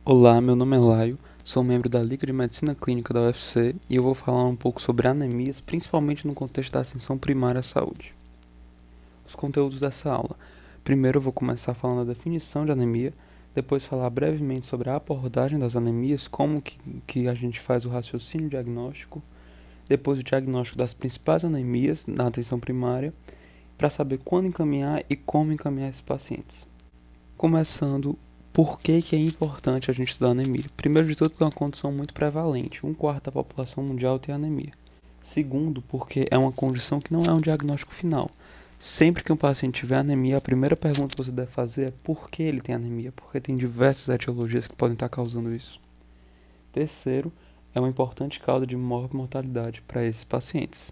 Olá, meu nome é Laio, sou membro da Liga de Medicina Clínica da UFC e eu vou falar um pouco sobre anemias, principalmente no contexto da atenção primária à saúde. Os conteúdos dessa aula. Primeiro eu vou começar falando da definição de anemia, depois falar brevemente sobre a abordagem das anemias, como que a gente faz o raciocínio diagnóstico, depois o diagnóstico das principais anemias na atenção primária, para saber quando encaminhar e como encaminhar esses pacientes. Começando, por que é importante a gente estudar anemia? Primeiro de tudo, porque é uma condição muito prevalente. 1/4 da população mundial tem anemia. Segundo, porque é uma condição que não é um diagnóstico final. Sempre que um paciente tiver anemia, a primeira pergunta que você deve fazer é por que ele tem anemia, porque tem diversas etiologias que podem estar causando isso. Terceiro, é uma importante causa de mortalidade para esses pacientes.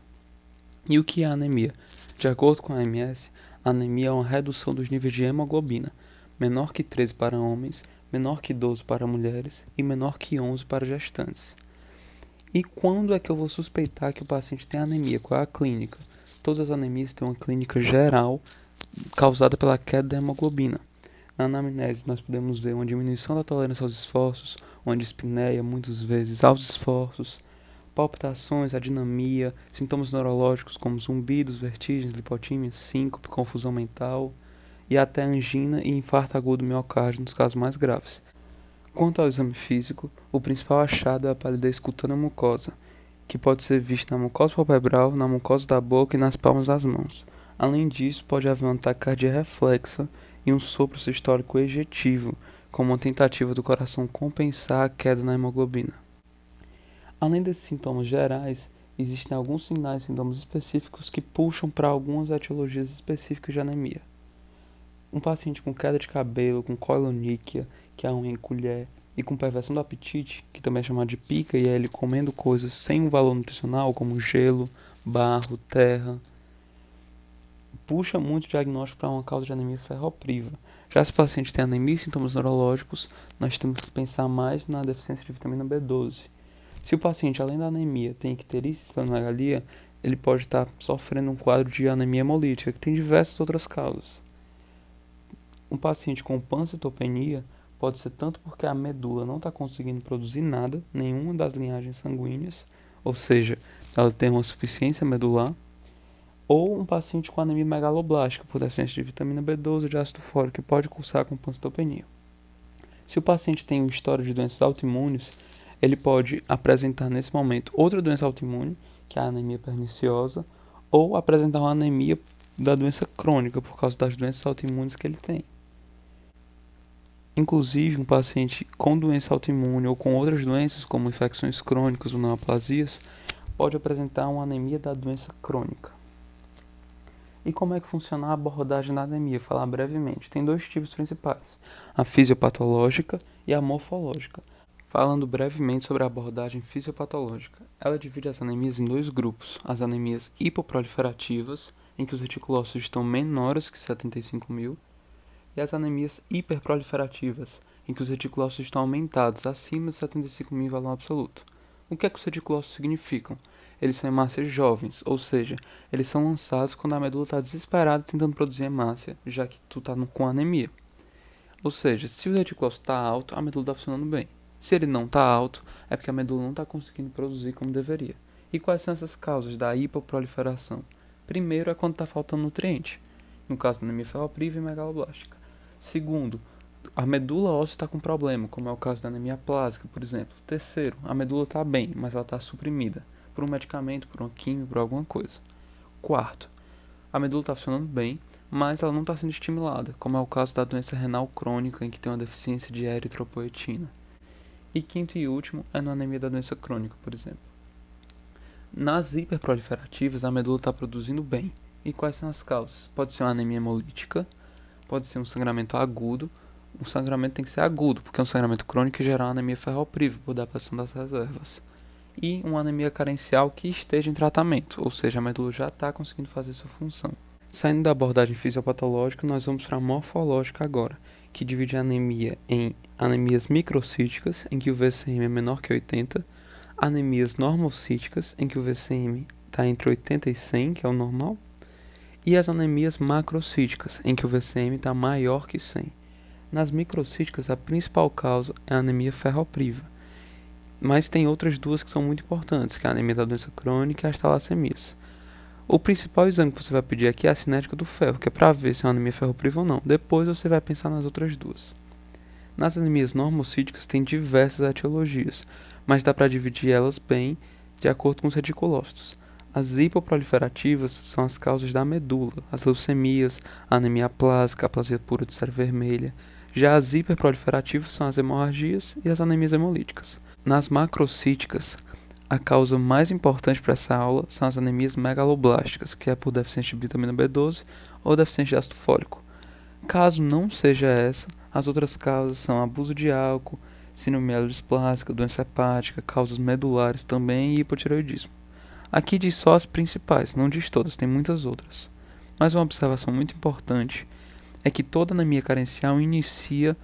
E o que é anemia? De acordo com a OMS, a anemia é uma redução dos níveis de hemoglobina, menor que 13 para homens, menor que 12 para mulheres e menor que 11 para gestantes. E quando é que eu vou suspeitar que o paciente tem anemia? Qual é a clínica? Todas as anemias têm uma clínica geral causada pela queda da hemoglobina. Na anamnese, nós podemos ver uma diminuição da tolerância aos esforços, uma dispneia, muitas vezes, aos esforços, palpitações, adinamia, sintomas neurológicos como zumbidos, vertigens, lipotímia, síncope, confusão mental e até angina e infarto agudo do miocárdio nos casos mais graves. Quanto ao exame físico, o principal achado é a palidez cutânea mucosa, que pode ser vista na mucosa palpebral, na mucosa da boca e nas palmas das mãos. Além disso, pode haver uma taquicardia reflexa e um sopro sistólico ejetivo, como uma tentativa do coração compensar a queda na hemoglobina. Além desses sintomas gerais, existem alguns sinais e sintomas específicos que puxam para algumas etiologias específicas de anemia. Um paciente com queda de cabelo, com coiloníquia, que é a unha em colher, e com perversão do apetite, que também é chamado de pica, e é ele comendo coisas sem um valor nutricional, como gelo, barro, terra, puxa muito o diagnóstico para uma causa de anemia ferropriva. Já se o paciente tem anemia e sintomas neurológicos, nós temos que pensar mais na deficiência de vitamina B12. Se o paciente, além da anemia, tem icterícia e esplenomegalia, ele pode estar sofrendo um quadro de anemia hemolítica, que tem diversas outras causas. Um paciente com pancitopenia pode ser tanto porque a medula não está conseguindo produzir nada, nenhuma das linhagens sanguíneas, ou seja, ela tem uma suficiência medular, ou um paciente com anemia megaloblástica, por deficiência de vitamina B12 ou de ácido fólico, que pode cursar com pancitopenia. Se o paciente tem uma história de doenças autoimunes, ele pode apresentar nesse momento outra doença autoimune, que é a anemia perniciosa, ou apresentar uma anemia da doença crônica, por causa das doenças autoimunes que ele tem. Inclusive, um paciente com doença autoimune ou com outras doenças, como infecções crônicas ou neoplasias, pode apresentar uma anemia da doença crônica. E como é que funciona a abordagem da anemia? Vou falar brevemente. Tem dois tipos principais, a fisiopatológica e a morfológica. Falando brevemente sobre a abordagem fisiopatológica, ela divide as anemias em dois grupos, as anemias hipoproliferativas, em que os reticulócitos estão menores que 75.000, e as anemias hiperproliferativas, em que os reticulócitos estão aumentados acima de 75.000 em valor absoluto. O que é que os reticulócitos significam? Eles são hemácias jovens, ou seja, eles são lançados quando a medula está desesperada tentando produzir hemácia, já que tu está com anemia. Ou seja, se o reticulócito está alto, a medula está funcionando bem. Se ele não está alto, é porque a medula não está conseguindo produzir como deveria. E quais são essas causas da hipoproliferação? Primeiro é quando está faltando nutriente, no caso da anemia ferropriva e megaloblástica. Segundo, a medula óssea está com problema, como é o caso da anemia plásica, por exemplo. Terceiro, a medula está bem, mas ela está suprimida por um medicamento, por uma química, por alguma coisa. Quarto, a medula está funcionando bem, mas ela não está sendo estimulada, como é o caso da doença renal crônica, em que tem uma deficiência de eritropoetina. E quinto e último é na anemia da doença crônica, por exemplo. Nas hiperproliferativas, a medula está produzindo bem. E quais são as causas? Pode ser uma anemia hemolítica, pode ser um sangramento agudo. O sangramento tem que ser agudo, porque é um sangramento crônico e gerar uma anemia ferropriva, por depressão das reservas. E uma anemia carencial que esteja em tratamento, ou seja, a medula já está conseguindo fazer sua função. Saindo da abordagem fisiopatológica, nós vamos para a morfológica agora, que divide a anemia em anemias microcíticas, em que o VCM é menor que 80, anemias normocíticas, em que o VCM está entre 80 e 100, que é o normal, e as anemias macrocíticas, em que o VCM está maior que 100. Nas microcíticas, a principal causa é a anemia ferropriva, mas tem outras duas que são muito importantes, que é a anemia da doença crônica e as talassemias. O principal exame que você vai pedir aqui é a cinética do ferro, que é para ver se é uma anemia ferropriva ou não. Depois você vai pensar nas outras duas. Nas anemias normocíticas tem diversas etiologias, mas dá para dividir elas bem de acordo com os reticulócitos. As hipoproliferativas são as causas da medula, as leucemias, a anemia aplásica, a aplasia pura de série vermelha. Já as hiperproliferativas são as hemorragias e as anemias hemolíticas. Nas macrocíticas, a causa mais importante para essa aula são as anemias megaloblásticas, que é por deficiência de vitamina B12 ou deficiência de ácido fólico. Caso não seja essa, as outras causas são abuso de álcool, síndrome mielodisplásica, doença hepática, causas medulares também e hipotireoidismo. Aqui diz só as principais, não diz todas, tem muitas outras. Mas uma observação muito importante é que toda anemia carencial inicia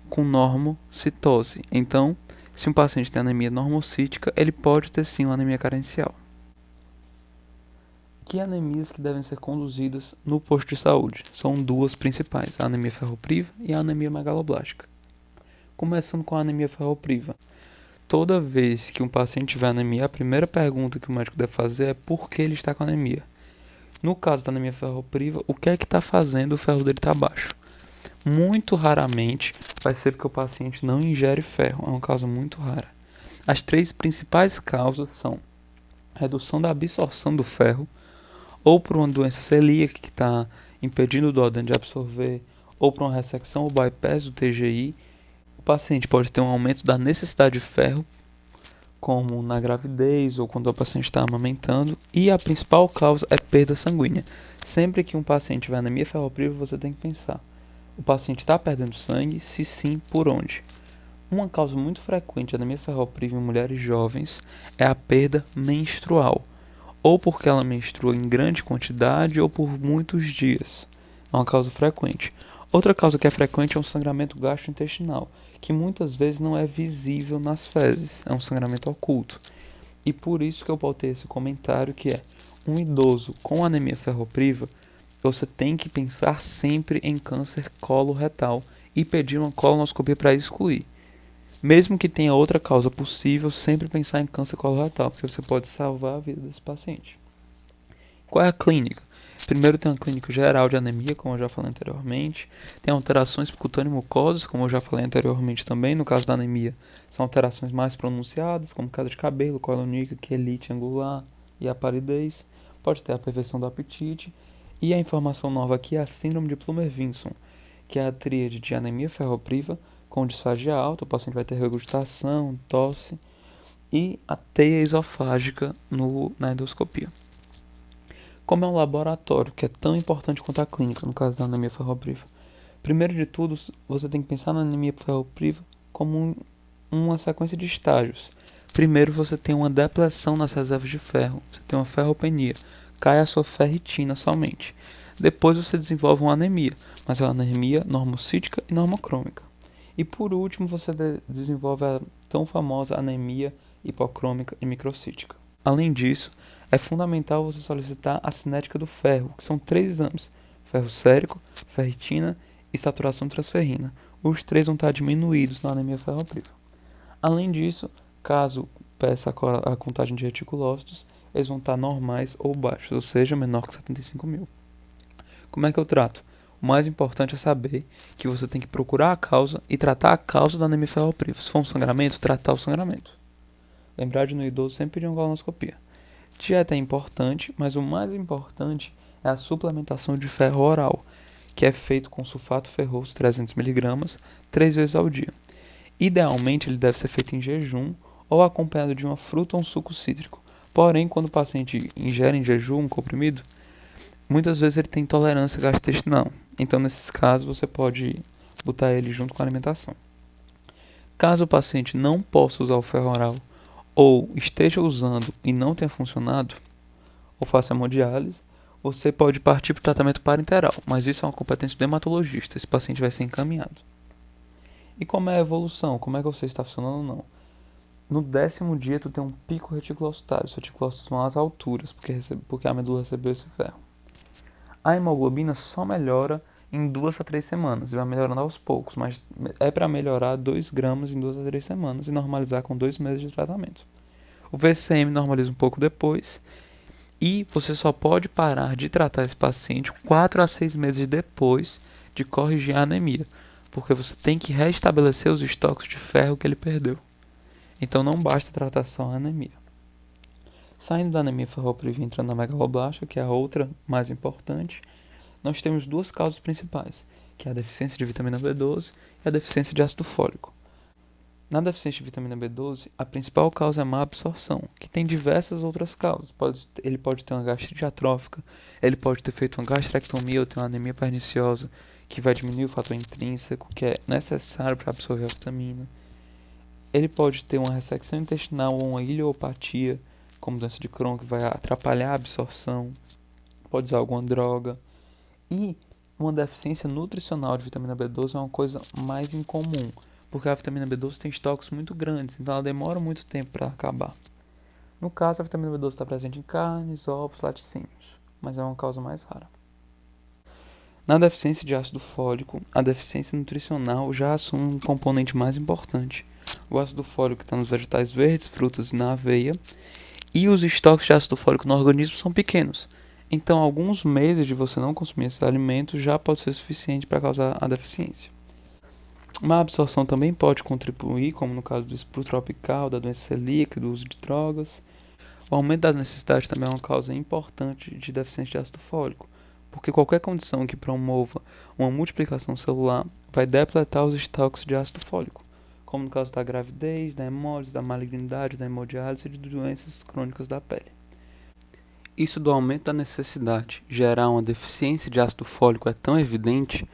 com normocitose. Então, se um paciente tem anemia normocítica, ele pode ter sim uma anemia carencial. Que anemias que devem ser conduzidas no posto de saúde? São duas principais, a anemia ferropriva e a anemia megaloblástica. Começando com a anemia ferropriva. Toda vez que um paciente tiver anemia, a primeira pergunta que o médico deve fazer é por que ele está com anemia. No caso da anemia ferropriva, o que é que está fazendo o ferro dele estar baixo? Muito raramente vai ser porque o paciente não ingere ferro, é uma causa muito rara. As três principais causas são redução da absorção do ferro, ou por uma doença celíaca que está impedindo o duodeno de absorver, ou por uma ressecção ou bypass do TGI. O paciente pode ter um aumento da necessidade de ferro, como na gravidez ou quando o paciente está amamentando, e a principal causa é perda sanguínea. Sempre que um paciente tiver anemia ferropriva, você tem que pensar: o paciente está perdendo sangue? Se sim, por onde? Uma causa muito frequente de anemia ferropriva em mulheres jovens é a perda menstrual, ou porque ela menstrua em grande quantidade ou por muitos dias. É uma causa frequente. Outra causa que é frequente é um sangramento gastrointestinal, que muitas vezes não é visível nas fezes, é um sangramento oculto. E por isso que eu botei esse comentário que é: um idoso com anemia ferropriva, você tem que pensar sempre em câncer coloretal e pedir uma colonoscopia para excluir. Mesmo que tenha outra causa possível, sempre pensar em câncer coloretal, porque você pode salvar a vida desse paciente. Qual é a clínica? Primeiro tem uma clínica geral de anemia, como eu já falei anteriormente. Tem alterações cutâneo-mucosas, como eu já falei anteriormente também. No caso da anemia, são alterações mais pronunciadas, como queda de cabelo, colonica, quelite angular e a palidez. Pode ter a perversão do apetite. E a informação nova aqui é a síndrome de Plummer-Vinson, que é a tríade de anemia ferropriva com disfagia alta. O paciente vai ter regurgitação, tosse e a teia esofágica na endoscopia. Como é um laboratório que é tão importante quanto a clínica, no caso da anemia ferropriva? Primeiro de tudo, você tem que pensar na anemia ferropriva como uma sequência de estágios. Primeiro você tem uma depleção nas reservas de ferro, você tem uma ferropenia, cai a sua ferritina somente. Depois você desenvolve uma anemia, mas é uma anemia normocítica e normocrômica. E por último você desenvolve a tão famosa anemia hipocrômica e microcítica. Além disso, é fundamental você solicitar a cinética do ferro, que são 3 exames: ferro sérico, ferritina e saturação de transferrina. Os 3 vão estar diminuídos na anemia ferropriva. Além disso, caso peça a contagem de reticulócitos, eles vão estar normais ou baixos, ou seja, menor que 75.000. Como é que eu trato? O mais importante é saber que você tem que procurar a causa e tratar a causa da anemia ferropriva. Se for um sangramento, tratar o sangramento. Lembrar de no idoso sempre pedir uma colonoscopia. Dieta é importante, mas o mais importante é a suplementação de ferro oral, que é feito com sulfato ferroso 300 mg 3 vezes ao dia. Idealmente ele deve ser feito em jejum ou acompanhado de uma fruta ou um suco cítrico. Porém, quando o paciente ingere em jejum um comprimido, muitas vezes ele tem intolerância gastrointestinal. Então, nesses casos, você pode botar ele junto com a alimentação. Caso o paciente não possa usar o ferro oral ou esteja usando e não tenha funcionado, ou faça hemodiálise, você pode partir para o tratamento parenteral, mas isso é uma competência do hematologista, esse paciente vai ser encaminhado. E como é a evolução? Como é que você está funcionando ou não? No 10º dia, tu tem um pico reticulocitário, os reticulócitos vão às alturas, porque a medula recebeu esse ferro. A hemoglobina só melhora em 2 a 3 semanas, e vai melhorando aos poucos, mas é para melhorar 2 gramas em 2 a 3 semanas e normalizar com 2 meses de tratamento. O VCM normaliza um pouco depois, e você só pode parar de tratar esse paciente 4 a 6 meses depois de corrigir a anemia, porque você tem que restabelecer os estoques de ferro que ele perdeu. Então não basta tratar só a anemia. Saindo da anemia ferropriva e entrando na megaloblástica, que é a outra mais importante, nós temos duas causas principais, que é a deficiência de vitamina B12 e a deficiência de ácido fólico. Na deficiência de vitamina B12, a principal causa é a má absorção, que tem diversas outras causas. Ele pode ter uma gastrite atrófica, ele pode ter feito uma gastrectomia ou ter uma anemia perniciosa, que vai diminuir o fator intrínseco, que é necessário para absorver a vitamina. Ele pode ter uma ressecção intestinal ou uma ileopatia, como doença de Crohn, que vai atrapalhar a absorção. Pode usar alguma droga. E uma deficiência nutricional de vitamina B12 é uma coisa mais incomum, porque a vitamina B12 tem estoques muito grandes, então ela demora muito tempo para acabar. No caso, a vitamina B12 está presente em carnes, ovos, laticínios, mas é uma causa mais rara. Na deficiência de ácido fólico, a deficiência nutricional já assume um componente mais importante. O ácido fólico está nos vegetais verdes, frutas e na aveia, e os estoques de ácido fólico no organismo são pequenos. Então, alguns meses de você não consumir esses alimentos já pode ser suficiente para causar a deficiência. Má absorção também pode contribuir, como no caso do espro tropical, da doença celíaca e do uso de drogas. O aumento das necessidades também é uma causa importante de deficiência de ácido fólico, porque qualquer condição que promova uma multiplicação celular vai depletar os estoques de ácido fólico, como no caso da gravidez, da hemólise, da malignidade, da hemodiálise e de doenças crônicas da pele. Isso do aumento da necessidade gerar uma deficiência de ácido fólico é tão evidente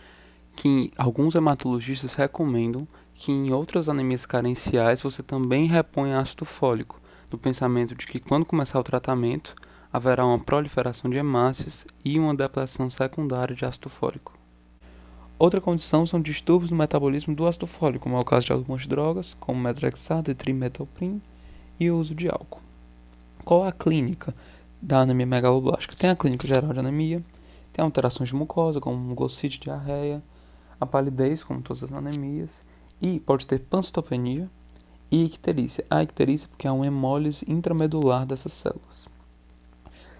que alguns hematologistas recomendam que em outras anemias carenciais você também reponha ácido fólico, no pensamento de que quando começar o tratamento haverá uma proliferação de hemácias e uma depleção secundária de ácido fólico. Outra condição são distúrbios no metabolismo do ácido fólico, como é o caso de algumas drogas, como methotrexato e trimethoprim, e o uso de álcool. Qual é a clínica da anemia megaloblástica? Tem a clínica geral de anemia, tem alterações de mucosa, como glossite, diarreia, a palidez, como todas as anemias, e pode ter pancitopenia e icterícia. A icterícia porque é uma hemólise intramedular dessas células.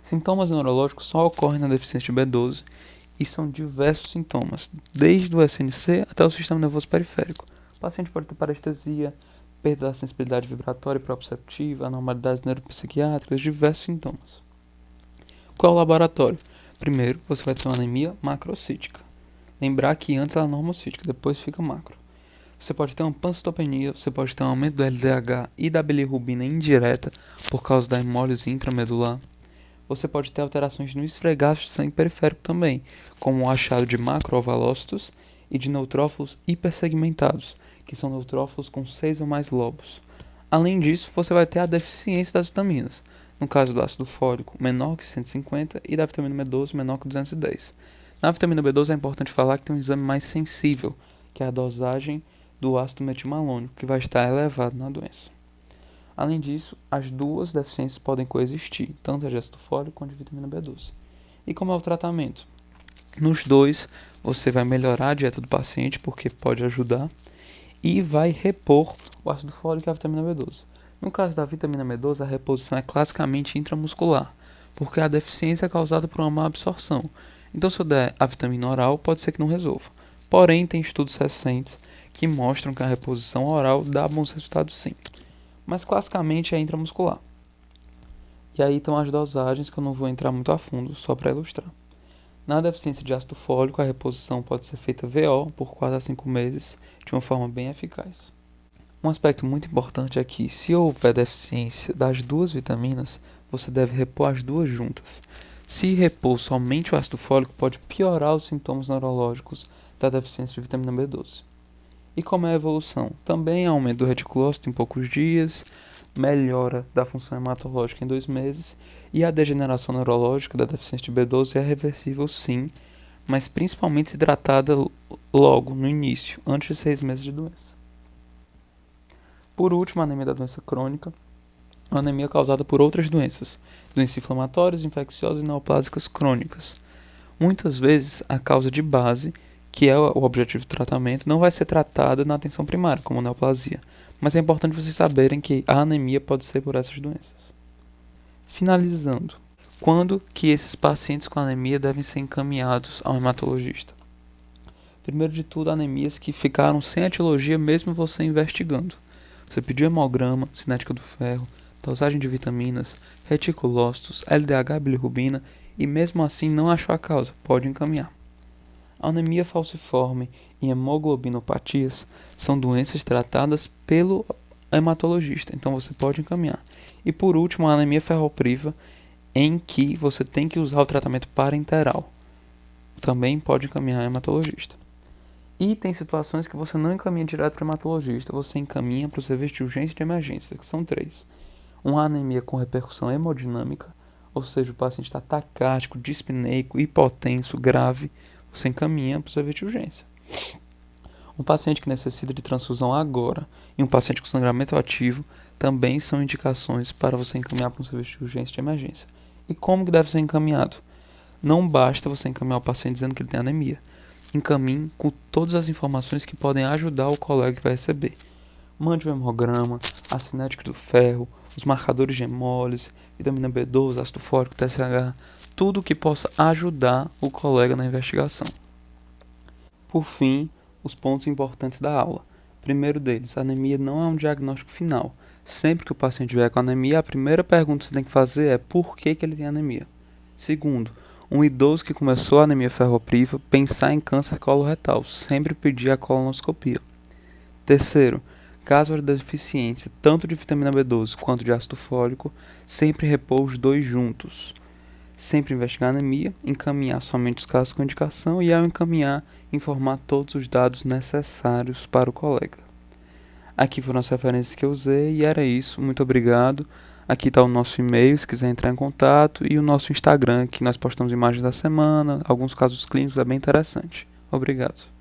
Sintomas neurológicos só ocorrem na deficiência de B12 e são diversos sintomas, desde o SNC até o sistema nervoso periférico. O paciente pode ter parestesia, perda da sensibilidade vibratória e proprioceptiva, anormalidades neuropsiquiátricas, diversos sintomas. Qual é o laboratório? Primeiro, você vai ter uma anemia macrocítica. Lembrar que antes ela é normocítica, depois fica macro. Você pode ter uma pancitopenia, você pode ter um aumento do LDH e da bilirrubina indireta por causa da hemólise intramedular. Você pode ter alterações no esfregaço de sangue periférico também, como o achado de macrovalócitos e de neutrófilos hipersegmentados, que são neutrófilos com 6 ou mais lobos. Além disso, você vai ter a deficiência das vitaminas, no caso do ácido fólico menor que 150 e da vitamina B12 menor que 210. Na vitamina B12 é importante falar que tem um exame mais sensível, que é a dosagem do ácido metilmalônico, que vai estar elevado na doença. Além disso, as duas deficiências podem coexistir, tanto a de ácido fólico quanto a de vitamina B12. E como é o tratamento? Nos dois, você vai melhorar a dieta do paciente, porque pode ajudar, e vai repor o ácido fólico e a vitamina B12. No caso da vitamina B12, a reposição é classicamente intramuscular, porque a deficiência é causada por uma má absorção. Então, se eu der a vitamina oral, pode ser que não resolva. Porém, tem estudos recentes que mostram que a reposição oral dá bons resultados sim. Mas classicamente é intramuscular. E aí estão as dosagens que eu não vou entrar muito a fundo, só para ilustrar. Na deficiência de ácido fólico, a reposição pode ser feita VO por 4 a 5 meses, de uma forma bem eficaz. Um aspecto muito importante é que, se houver deficiência das duas vitaminas, você deve repor as duas juntas. Se repor somente o ácido fólico, pode piorar os sintomas neurológicos da deficiência de vitamina B12. E como é a evolução? Também aumento do reticulócito em poucos dias, melhora da função hematológica em 2 meses, e a degeneração neurológica da deficiência de B12 é reversível sim, mas principalmente se tratada logo, no início, antes de 6 meses de doença. Por último, a anemia da doença crônica, a anemia causada por outras doenças inflamatórias, infecciosas e neoplásicas crônicas. Muitas vezes, a causa de base, que é o objetivo do tratamento, não vai ser tratada na atenção primária, como a neoplasia. Mas é importante vocês saberem que a anemia pode ser por essas doenças. Finalizando, quando que esses pacientes com anemia devem ser encaminhados ao hematologista? Primeiro de tudo, anemias que ficaram sem etiologia mesmo você investigando. Você pediu hemograma, cinética do ferro, dosagem de vitaminas, reticulócitos, LDH, bilirrubina e mesmo assim não achou a causa, pode encaminhar. A anemia falciforme e hemoglobinopatias são doenças tratadas pelo hematologista, então você pode encaminhar. E por último, a anemia ferropriva, em que você tem que usar o tratamento parenteral. Também pode encaminhar ao hematologista. E tem situações que você não encaminha direto para o hematologista, você encaminha para o serviço de urgência e de emergência, que são 3. Uma anemia com repercussão hemodinâmica, ou seja, o paciente está taquárdico, dispneico, hipotenso, grave, você encaminha para o serviço de urgência. Um paciente que necessita de transfusão agora e um paciente com sangramento ativo também são indicações para você encaminhar para um serviço de urgência e de emergência. E como que deve ser encaminhado? Não basta você encaminhar o paciente dizendo que ele tem anemia. Encaminhe com todas as informações que podem ajudar o colega que vai receber. Mande o hemograma, a cinética do ferro, os marcadores de hemólise, vitamina B12, ácido fólico, TSH, tudo que possa ajudar o colega na investigação. Por fim, os pontos importantes da aula. Primeiro deles, a anemia não é um diagnóstico final. Sempre que o paciente vier com anemia, a primeira pergunta que você tem que fazer é por que ele tem anemia. Segundo, um idoso que começou a anemia ferropriva, pensar em câncer coloretal, sempre pedir a colonoscopia. Terceiro, caso haja deficiência tanto de vitamina B12 quanto de ácido fólico, sempre repor os dois juntos. Sempre investigar a anemia, encaminhar somente os casos com indicação e, ao encaminhar, informar todos os dados necessários para o colega. Aqui foram as referências que eu usei e era isso. Muito obrigado. Aqui está o nosso e-mail, se quiser entrar em contato, e o nosso Instagram, que nós postamos imagens da semana, alguns casos clínicos, é bem interessante. Obrigado.